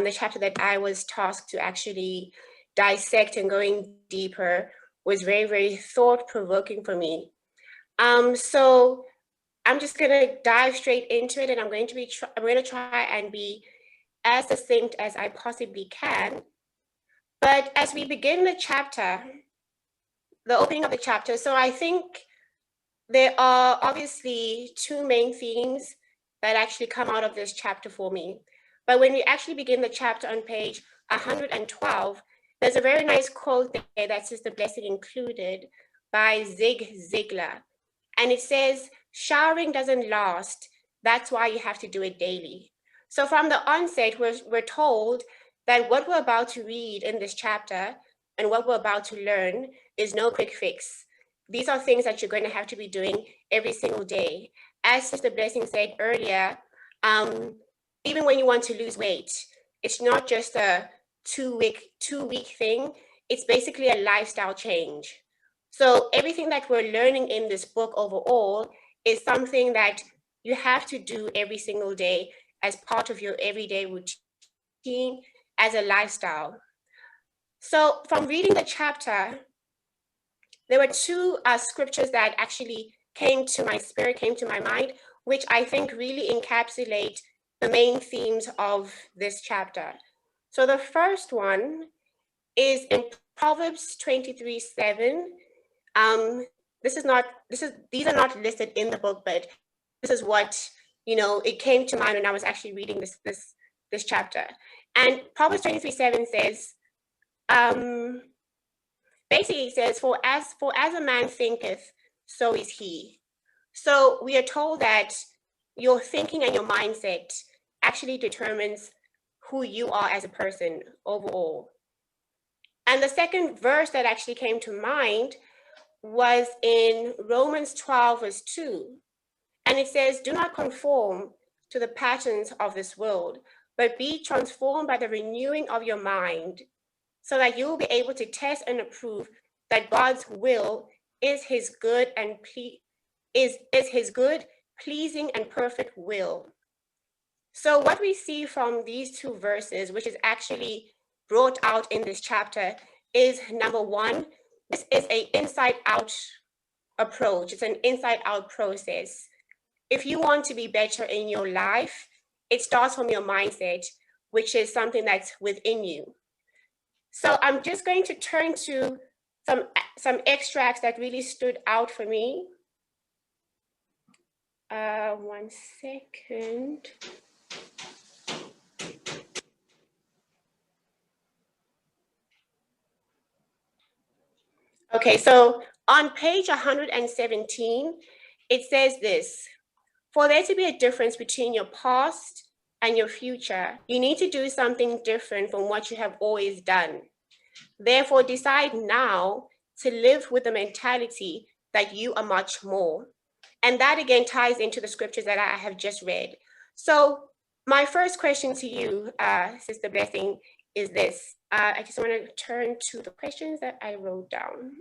the chapter that I was tasked to actually dissect and going deeper, was very, very thought-provoking for me. So I'm just going to dive straight into it, and I'm going to try and be as succinct as I possibly can. But as we begin the chapter, the opening of the chapter, so I think there are obviously two main themes that actually come out of this chapter for me. But when we actually begin the chapter on page 112, there's a very nice quote there that says, "The blessing included," by Zig Ziglar. And it says, "Showering doesn't last. That's why you have to do it daily." So from the onset, we're told that what we're about to read in this chapter and what we're about to learn is no quick fix. These are things that you're going to have to be doing every single day. As Sister Blessing said earlier, even when you want to lose weight, it's not just a two-week thing. It's basically a lifestyle change. So everything that we're learning in this book overall is something that you have to do every single day as part of your everyday routine, as a lifestyle. So from reading the chapter, there were two scriptures that actually came to my spirit, came to my mind, which I think really encapsulate the main themes of this chapter. So the first one is in Proverbs 23:7. These are not listed in the book, but this is what, it came to mind when I was actually reading this chapter. And Proverbs 23:7 says, basically it says, for as a man thinketh, so is he. So we are told that your thinking and your mindset actually determines who you are as a person overall. And the second verse that actually came to mind was in Romans 12:2. And it says, "Do not conform to the patterns of this world, but be transformed by the renewing of your mind, so that you will be able to test and approve that God's will is his good, pleasing, and perfect will." So what we see from these two verses, which is actually brought out in this chapter, is number one, this is an inside-out approach. It's an inside-out process. If you want to be better in your life, it starts from your mindset, which is something that's within you. So I'm just going to turn to some extracts that really stood out for me. 1 second. Okay, so on page 117, it says this: "For there to be a difference between your past and your future, you need to do something different from what you have always done. Therefore, decide now to live with the mentality that you are much more." And that again ties into the scriptures that I have just read. So my first question to you, Sister Blessing, is this. I just want to turn to the questions that I wrote down.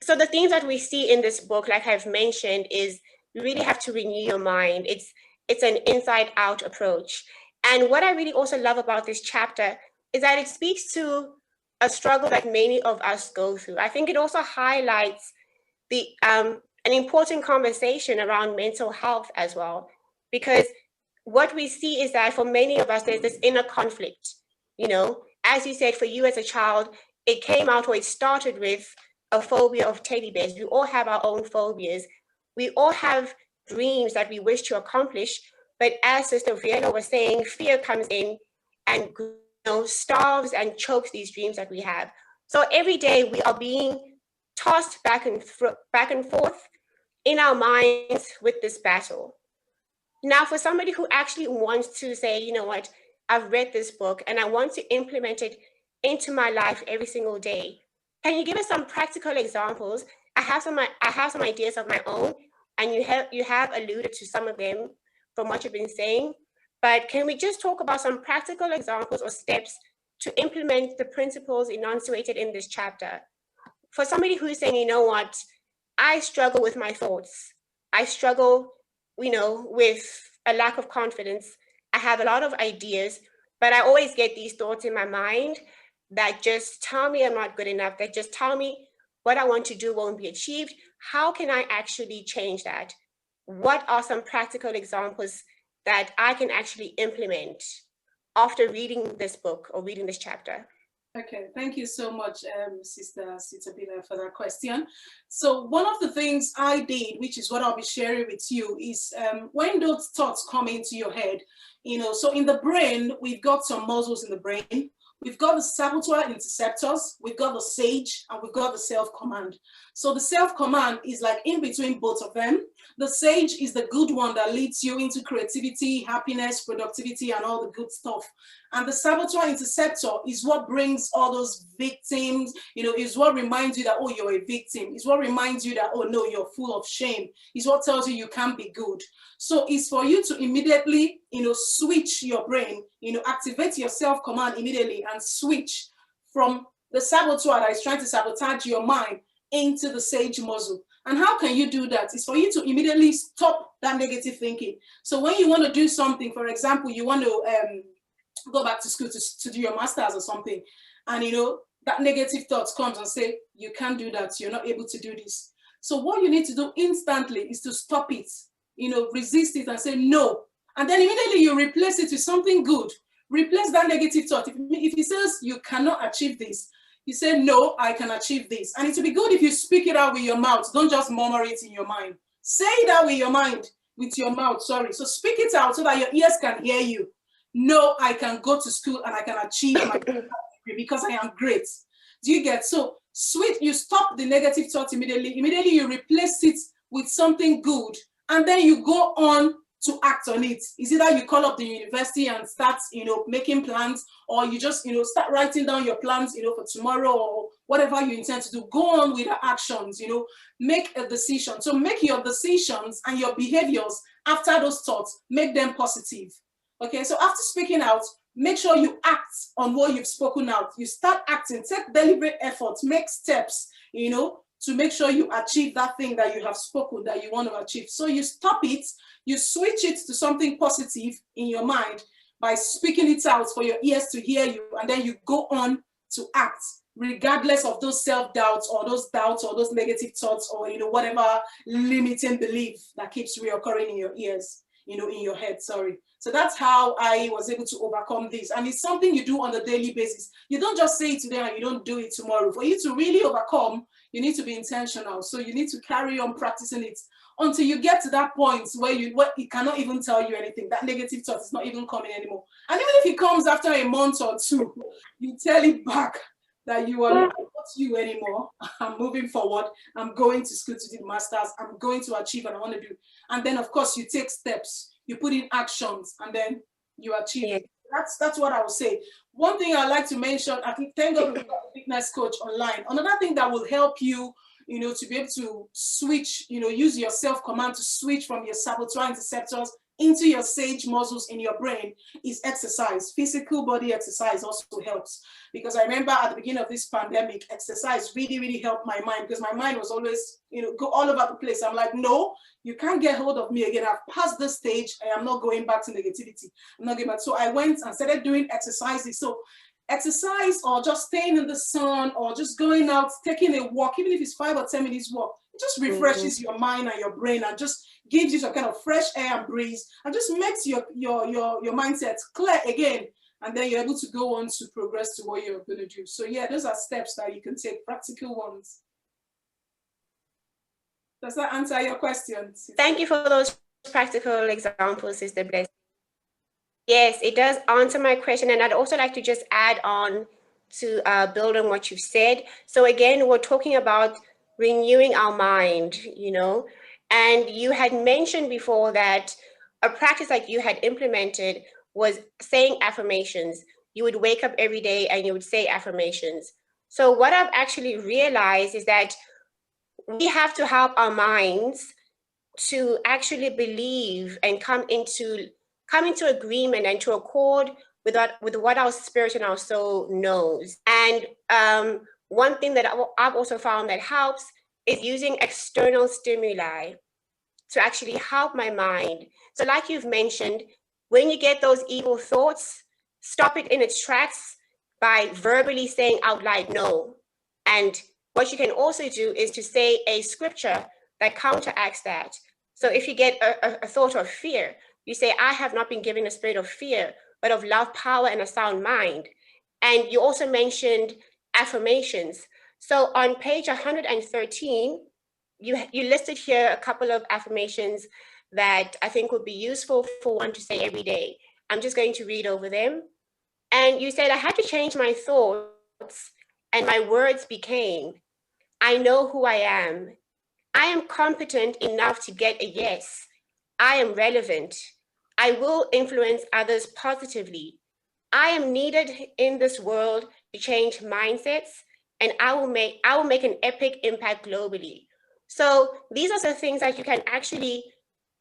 So the themes that we see in this book, like I've mentioned, is you really have to renew your mind. It's an inside-out approach. And what I really also love about this chapter is that it speaks to a struggle that many of us go through. I think it also highlights an important conversation around mental health as well, because what we see is that for many of us, there's this inner conflict. As you said, for you as a child, it came out, or it started with a phobia of teddy bears. We all have our own phobias. We all have dreams that we wish to accomplish, but as Sister Viola was saying, fear comes in and starves and chokes these dreams that we have. So every day we are being tossed back and forth in our minds with this battle. Now, for somebody who actually wants to say, you know what, I've read this book and I want to implement it into my life every single day, can you give us some practical examples? I have some ideas of my own, and you have alluded to some of them from what you've been saying. But can we just talk about some practical examples or steps to implement the principles enunciated in this chapter? For somebody who's saying, you know what, I struggle with my thoughts. I struggle, with a lack of confidence. I have a lot of ideas, but I always get these thoughts in my mind that just tell me I'm not good enough, that just tell me what I want to do won't be achieved. How can I actually change that? What are some practical examples that I can actually implement after reading this book or reading this chapter? Okay, thank you so much, Sister Sithabile, for that question. So one of the things I did, which is what I'll be sharing with you, is when those thoughts come into your head, so in the brain, we've got some muscles in the brain. We've got the saboteur interceptors, we've got the sage, and we've got the self-command. So the self-command is like in between both of them. The sage is the good one that leads you into creativity, happiness, productivity, and all the good stuff. And the saboteur interceptor is what brings all those victims, is what reminds you that, oh, you're a victim. It's what reminds you that, oh, no, you're full of shame. It's what tells you can't be good. So it's for you to immediately, switch your brain, activate your self-command immediately and switch from the saboteur that is trying to sabotage your mind into the sage muscle. And how can you do that? It's for you to immediately stop that negative thinking. So when you want to do something, for example, you want to go back to school to do your master's or something, and that negative thoughts comes and say, you can't do that, you're not able to do this. So what you need to do instantly is to stop it, resist it and say no. And then immediately you replace it with something good. Replace that negative thought. If it says you cannot achieve this, you say, no, I can achieve this. And it will be good if you speak it out with your mouth. Don't just murmur it in your mind. Say it out with your mind, with your mouth, sorry. So speak it out so that your ears can hear you. No, I can go to school and I can achieve my degree because I am great. Do you get? So you stop the negative thought immediately. Immediately you replace it with something good, and then you go on to act on it. Is either you call up the university and start, making plans, or you just, start writing down your plans, for tomorrow or whatever you intend to do. Go on with the actions, make a decision. So make your decisions and your behaviors after those thoughts, make them positive. Okay, so after speaking out, make sure you act on what you've spoken out. You start acting, take deliberate efforts, make steps, to make sure you achieve that thing that you have spoken that you want to achieve. So you stop it, you switch it to something positive in your mind by speaking it out for your ears to hear you, and then you go on to act, regardless of those self-doubts or those doubts or those negative thoughts or whatever limiting belief that keeps reoccurring in your ears, in your head, sorry. So that's how I was able to overcome this. And it's something you do on a daily basis. You don't just say it today and you don't do it tomorrow. For you to really overcome, you need to be intentional. So you need to carry on practicing it until you get to that point where it cannot even tell you anything. That negative thought is not even coming anymore. And even if it comes after a month or two, you tell it back that you are not you anymore. I'm moving forward. I'm going to school to do the masters. I'm going to achieve what I want to do. And then, of course, you take steps. You put in actions, and then you achieve it. That's what I would say. One thing I like to mention, I think, thank God we've got a fitness coach online. Another thing that will help you, to be able to switch, use your self-command to switch from your saboteur interceptors into your sage muscles in your brain is exercise. Physical body exercise also helps, because I remember at the beginning of this pandemic, exercise really, really helped my mind, because my mind was always, go all over the place. I'm like, no, you can't get hold of me again. I've passed this stage. I am not going back to negativity. I'm not going back. So I went and started doing exercises. So exercise, or just staying in the sun, or just going out, taking a walk, even if it's 5 or 10 minutes walk, it just refreshes your mind and your brain and just gives you some kind of fresh air and breeze, and just makes your mindset clear again. And then you're able to go on to progress to what you're going to do. So yeah, those are steps that you can take, practical ones. Does that answer your question? Thank you for those practical examples, Sister Blessing. Yes, it does answer my question. And I'd also like to just add on to build on what you've said. So again, we're talking about renewing our mind, and you had mentioned before that a practice that you had implemented was saying affirmations. You would wake up every day and you would say affirmations. So what I've actually realized is that we have to help our minds to actually believe and come into agreement and to accord with what our spirit and our soul knows. And one thing that I've also found that helps is using external stimuli to actually help my mind. So like you've mentioned, When you get those evil thoughts, stop it in its tracks by verbally saying out loud, no. And what you can also do is to say a scripture that counteracts that. So if you get a thought of fear, you say, I have not been given a spirit of fear, but of love, power, and a sound mind. And you also mentioned affirmations. So on page 113, you listed here a couple of affirmations that I think would be useful for one to say every day. I'm just going to read over them. And you said, I had to change my thoughts, and my words became, I know who I am. I am competent enough to get a yes. I am relevant. I will influence others positively. I am needed in this world to change mindsets, and I will make an epic impact globally. So these are the things that you can actually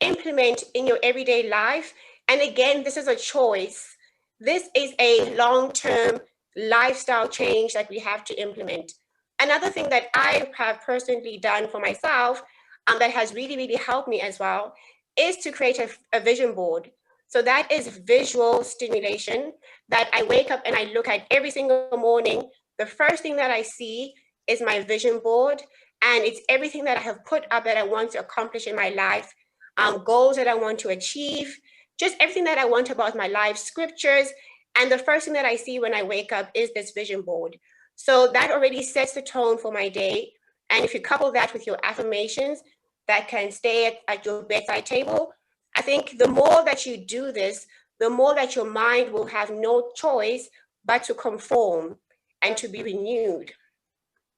implement in your everyday life. And again, this is a choice. This is a long-term lifestyle change that we have to implement. Another thing that I have personally done for myself that has really, really helped me as well is to create a vision board. So that is visual stimulation that I wake up and I look at every single morning. The first thing that I see is my vision board, and it's everything that I have put up that I want to accomplish in my life, goals that I want to achieve, just everything that I want about my life, scriptures. And the first thing that I see when I wake up is this vision board. So that already sets the tone for my day. And if you couple that with your affirmations that can stay at your bedside table, I think the more that you do this, the more that your mind will have no choice but to conform and to be renewed.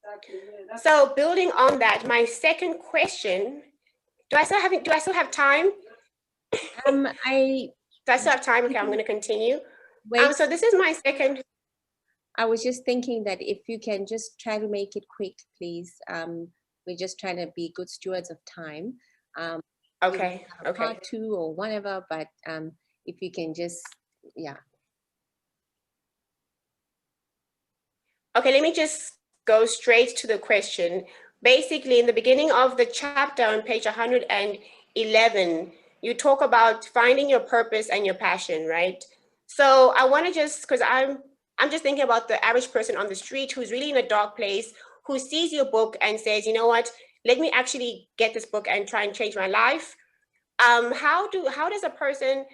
Exactly, yeah, so building on that, my second question, do I still have time? I Do I still have time? Okay, I'm going to continue. wait. So this is my second. I was just thinking that if you can just try to make it quick, please. We're just trying to be good stewards of time. Okay. Part 2 or whatever, but if you can just, yeah. Okay, let me just go straight to the question. Basically, in the beginning of the chapter on page 111, you talk about finding your purpose and your passion, right? So I want to just, because I'm just thinking about the average person on the street who's really in a dark place, who sees your book and says, you know what, let me actually get this book and try and change my life. How does a person,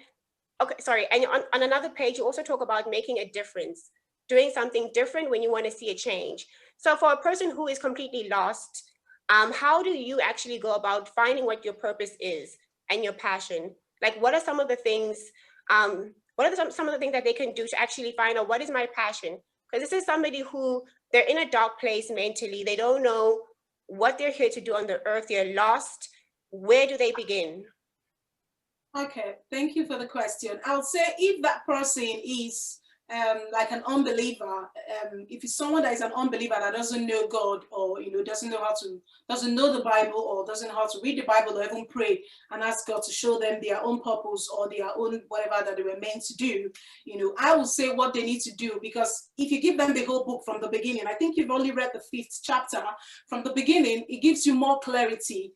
okay, sorry, and on another page, you also talk about making a difference, doing something different when you want to see a change. So for a person who is completely lost, how do you actually go about finding what your purpose is and your passion? Like, what are some of the things, what are some of the things that they can do to actually find out what is my passion? Because this is somebody who, they're in a dark place mentally. They don't know what they're here to do on the earth. They're lost. Where do they begin? Okay, thank you for the question. I'll say if that person is like an unbeliever, if it's someone that is an unbeliever that doesn't know God, or doesn't know the Bible, or doesn't know how to read the Bible, or even pray and ask God to show them their own purpose or their own whatever that they were meant to do, I will say what they need to do. Because if you give them the whole book from the beginning, I think you've only read the 5th chapter from the beginning, it gives you more clarity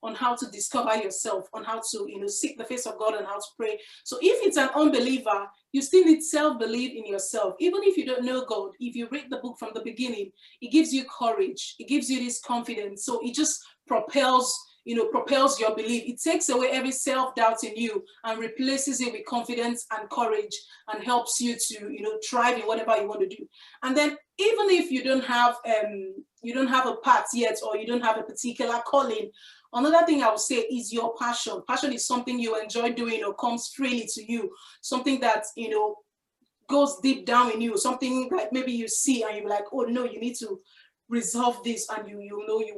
on how to discover yourself, on how to seek the face of God and how to pray. So if it's an unbeliever, you still need self-belief in yourself. Even if you don't know God, if you read the book from the beginning, it gives you courage, it gives you this confidence. So it just propels your belief. It takes away every self-doubt in you and replaces it with confidence and courage, and helps you to thrive in whatever you want to do. And then even if you don't have a path yet, or you don't have a particular calling, another thing I would say is your passion. Passion is something you enjoy doing or comes freely to you, something that goes deep down in you, something that maybe you see and you're like, oh no, you need to resolve this, and you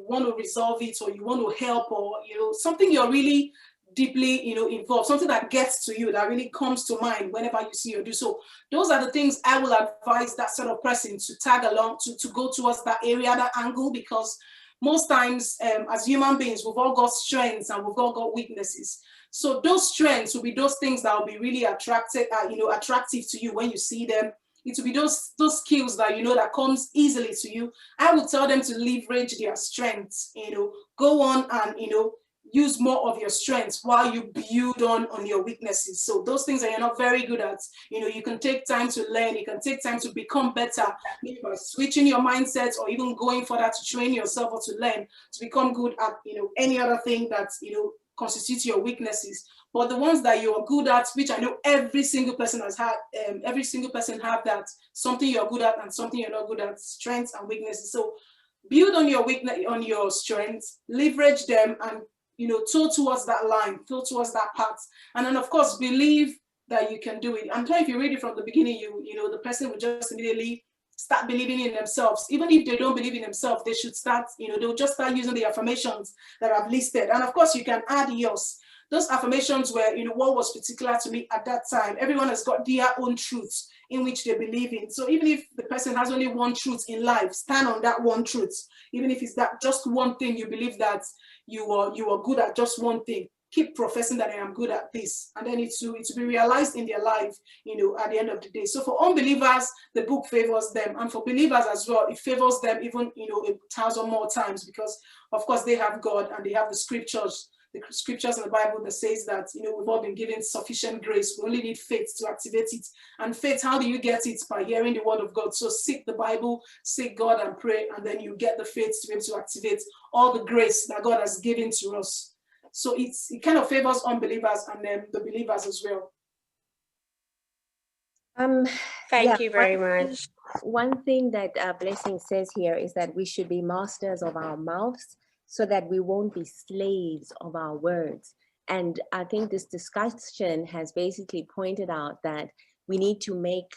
want to resolve it, or you want to help, or something you're really deeply involved, something that gets to you, that really comes to mind whenever you see or do. So those are the things I will advise that sort of person to tag along, to go towards that area, that angle, because most times as human beings, we've all got strengths and we've all got weaknesses. So those strengths will be those things that will be really attractive to you when you see them. It will be those skills that that comes easily to you. I would tell them to leverage their strengths, go on and use more of your strengths while you build on your weaknesses. So those things that you're not very good at, you know, you can take time to learn, you can take time to become better, maybe by switching your mindset or even going further to train yourself or to learn to become good at, you know, any other thing that, you know, constitutes your weaknesses. But the ones that you are good at, which I know every single person has had, every single person have that, something you're good at and something you're not good at, strengths and weaknesses. So build on your weakness, on your strengths, leverage them, and, you know, toe towards that line, toe towards that path. And then of course, believe that you can do it. And if you read it from the beginning, you know, the person will just immediately start believing in themselves. Even if they don't believe in themselves, they should start, you know, they'll just start using the affirmations that I've listed. And of course, you can add yours. Those affirmations were, you know, what was particular to me at that time. Everyone has got their own truths in which they believe in. So even if the person has only one truth in life, stand on that one truth. Even if it's that just one thing you believe that you are good at, just one thing. Keep professing that I am good at this, and then it's to be realized in their life, you know, at the end of the day. So for unbelievers, the book favors them, and for believers as well, it favors them even, you know, 1,000 more times, because of course they have God and they have the scriptures in the Bible that says that, you know, we've all been given sufficient grace. We only need faith to activate it. And faith, how do you get it? By hearing the word of God. So seek the Bible, seek God and pray, and then you get the faith to be able to activate all the grace that God has given to us. So it kind of favors unbelievers and then the believers as well. Thank you very much. One thing that Blessing says here is that we should be masters of our mouths so that we won't be slaves of our words. And I think this discussion has basically pointed out that we need to make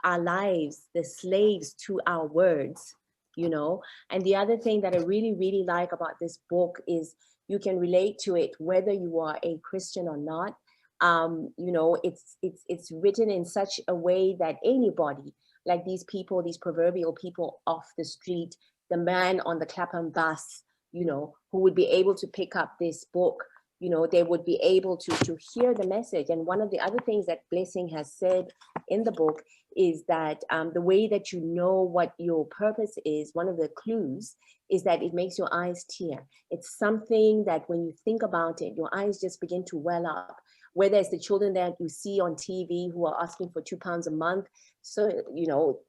our lives the slaves to our words, you know. And the other thing that I really, really like about this book is you can relate to it whether you are a Christian or not. You know, it's written in such a way that anybody, like these people, these proverbial people off the street, the man on the Clapham bus, you know, who would be able to pick up this book, you know, they would be able to hear the message. And one of the other things that Blessing has said in the book is that the way that you know what your purpose is, one of the clues is that it makes your eyes tear. It's something that when you think about it, your eyes just begin to well up. Whether it's the children that you see on TV who are asking for £2 a month. So, you know,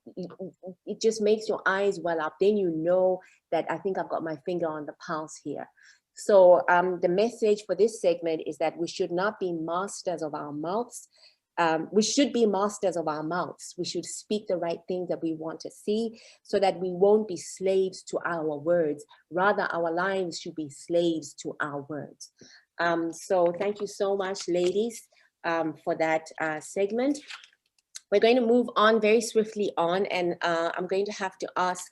it just makes your eyes well up. Then you know that I think I've got my finger on the pulse here. So the message for this segment is that we should not be masters of our mouths. We should be masters of our mouths. We should speak the right things that we want to see so that we won't be slaves to our words. Rather, our lives should be slaves to our words. So thank you so much, ladies, for that segment. We're going to move on very swiftly on, and I'm going to have to ask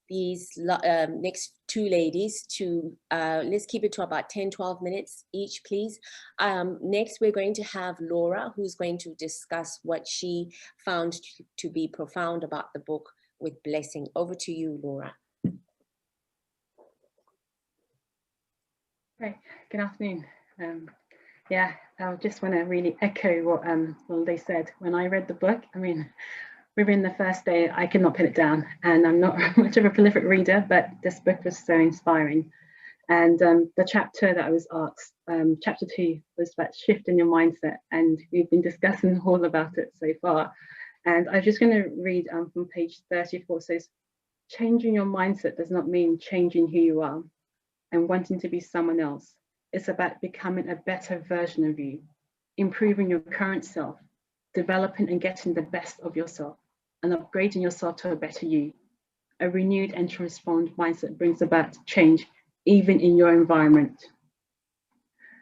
these next two ladies to, let's keep it to about 10-12 minutes each, please. Next, we're going to have Laura, who's going to discuss what she found to be profound about the book with Blessing. Over to you, Laura. Right, good afternoon. Yeah, I just want to really echo what they said. When I read the book, I mean, within the first day, I could not put it down, and I'm not much of a prolific reader, but this book was so inspiring. And the chapter that I was asked, chapter 2, was about shifting your mindset, and we've been discussing all about it so far. And I'm just going to read from page 34. It says, changing your mindset does not mean changing who you are and wanting to be someone else. It's about becoming a better version of you, improving your current self, developing and getting the best of yourself, and upgrading yourself to a better you. A renewed and transformed mindset brings about change even in your environment.